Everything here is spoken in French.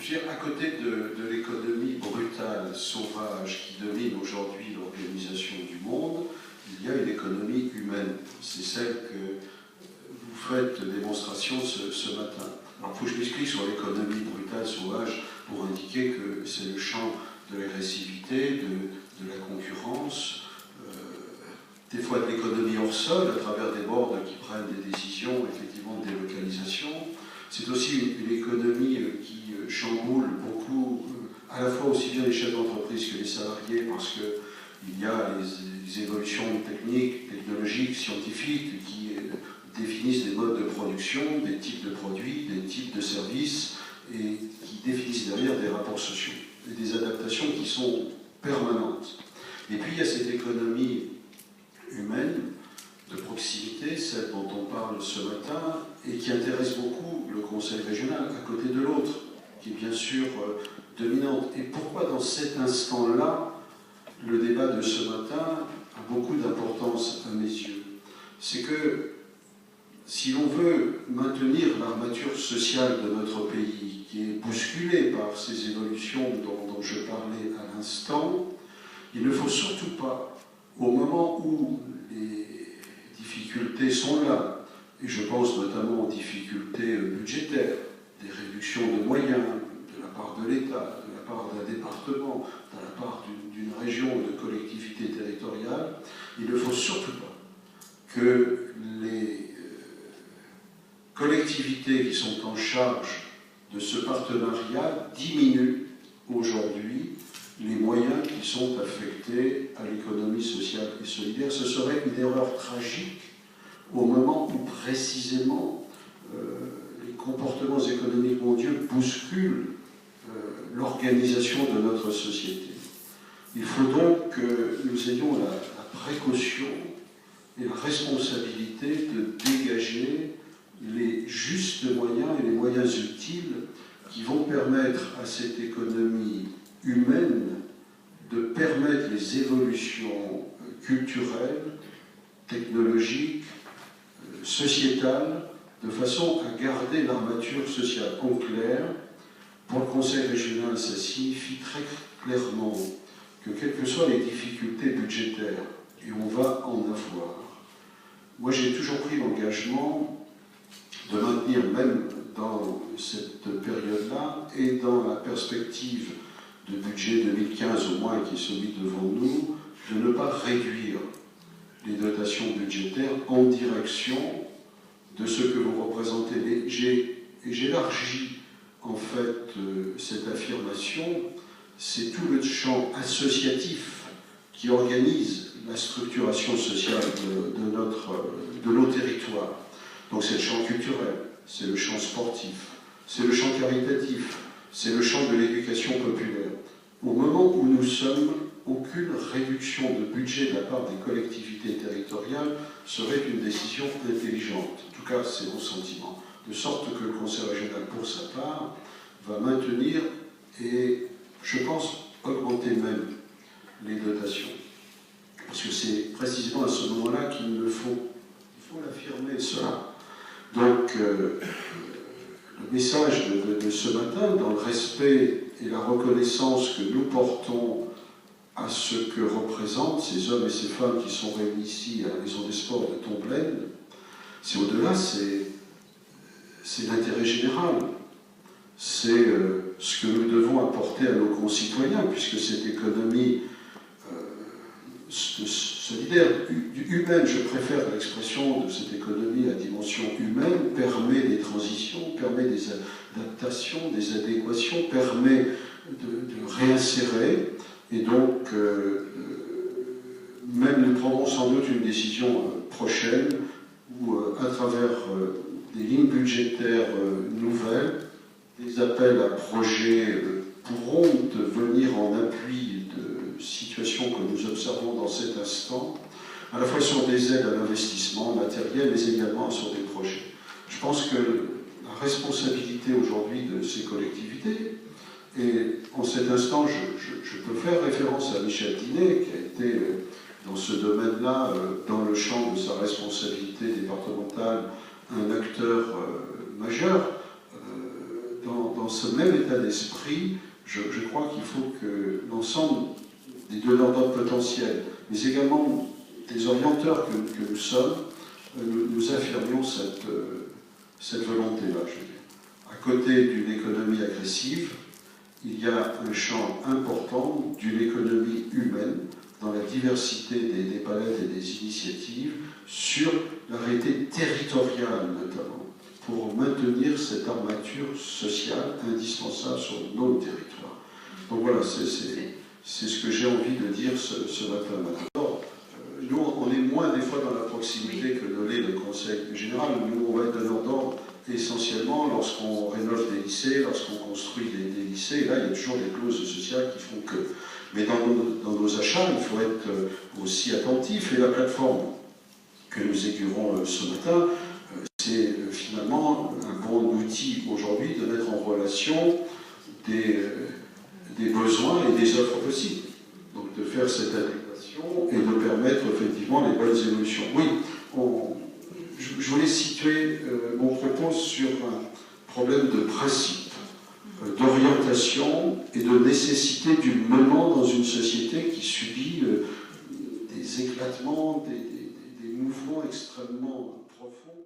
Je veux dire, à côté de l'économie brutale, sauvage, qui domine aujourd'hui l'organisation du monde, il y a une économie humaine. C'est celle que vous faites démonstration ce matin. Alors, il faut que je m'explique sur l'économie brutale, sauvage, pour indiquer que c'est le champ de l'agressivité, de la concurrence, des fois de l'économie hors sol, à travers des boards qui prennent des décisions, effectivement, de délocalisation. C'est aussi une économie qui chamboule beaucoup, à la fois aussi bien les chefs d'entreprise que les salariés, parce qu'il y a les évolutions techniques, technologiques, scientifiques qui définissent des modes de production, des types de produits, des types de services, et qui définissent derrière des rapports sociaux, et des adaptations qui sont permanentes. Et puis il y a cette économie humaine, de proximité, celle dont on parle ce matin, et qui intéresse beaucoup le Conseil régional, à côté de l'autre, qui est bien sûr dominante. Et pourquoi dans cet instant-là, le débat de ce matin a beaucoup d'importance à mes yeux? C'est que si l'on veut maintenir l'armature sociale de notre pays, qui est bousculée par ces évolutions dont je parlais à l'instant, il ne faut surtout pas, au moment où les difficultés sont là, et je pense notamment aux difficultés budgétaires, des réductions de moyens de la part de l'État, de la part d'un département, de la part d'une région ou de collectivité territoriale, il ne faut surtout pas que les collectivités qui sont en charge de ce partenariat diminuent aujourd'hui les moyens qui sont affectés à l'économie sociale et solidaire. Ce serait une erreur tragique au moment où précisément les comportements économiques mondiaux bousculent l'organisation de notre société. Il faut donc que nous ayons la précaution et la responsabilité de dégager les justes moyens et les moyens utiles qui vont permettre à cette économie humaine de permettre les évolutions culturelles, technologiques, sociétales, de façon à garder l'armature sociale. En clair, pour le Conseil régional, ça signifie très clairement que quelles que soient les difficultés budgétaires, et on va en avoir, moi j'ai toujours pris l'engagement de maintenir, même dans cette période-là, et dans la perspective de budget 2015 au moins qui est celui devant nous, de ne pas réduire les dotations budgétaires en direction de ce que vous représentez. Et j'élargis en fait cette affirmation, c'est tout le champ associatif qui organise la structuration sociale de nos territoires. Donc c'est le champ culturel, c'est le champ sportif, c'est le champ caritatif, c'est le champ de l'éducation populaire. Au moment où nous sommes, aucune réduction de budget de la part des collectivités territoriales serait une décision intelligente. En tout cas, c'est mon sentiment. De sorte que le Conseil régional, pour sa part, va maintenir et, je pense, augmenter même les dotations. Parce que c'est précisément à ce moment-là qu'il faut l'affirmer, cela. Donc, le message de ce matin, dans le respect et la reconnaissance que nous portons à ce que représentent ces hommes et ces femmes qui sont réunis ici à la Maison des Sports de Tomblaine, c'est au-delà, c'est l'intérêt général. C'est ce que nous devons apporter à nos concitoyens, puisque cette économie solidaire, humaine, je préfère l'expression de cette économie à dimension humaine, permet des transitions, permet des adaptations, des adéquations, permet de réinsérer, et donc même nous prendrons sans doute une décision prochaine où à travers des lignes budgétaires nouvelles, des appels à projets pourront venir en appui de situations que nous observons dans cet instant, à la fois sur des aides à l'investissement matériel, mais également sur des projets. Je pense que la responsabilité aujourd'hui de ces collectivités, et en cet instant, je peux faire référence à Michel Dinet, qui a été dans ce domaine-là, dans le champ de sa responsabilité départementale, un acteur majeur dans dans ce même état d'esprit, je crois qu'il faut que l'ensemble des donneurs d'ordre potentiels, mais également des orienteurs que nous sommes, nous affirmions cette volonté-là. À côté d'une économie agressive, il y a un champ important d'une économie humaine dans la diversité des palettes et des initiatives sur la réalité territoriale notamment, pour maintenir cette armature sociale indispensable sur nos territoires. Donc voilà, c'est ce que j'ai envie de dire ce matin. Alors, nous, on est moins des fois dans la proximité que ne l'est le Conseil général. Nous, on va être donneurs d'ordre essentiellement lorsqu'on rénove des lycées, lorsqu'on construit des lycées. Là, il y a toujours des clauses sociales qui font que. Mais dans nos achats, il faut être aussi attentif. Et la plateforme que nous aiguillerons ce matin, c'est finalement un bon outil aujourd'hui de mettre en relation des besoins et des offres possibles. Donc de faire cette adéquation et de permettre effectivement les bonnes évolutions. Oui, je voulais situer mon propos sur un problème de principe, d'orientation et de nécessité du moment dans une société qui subit des éclatements, des mouvements extrêmement profonds.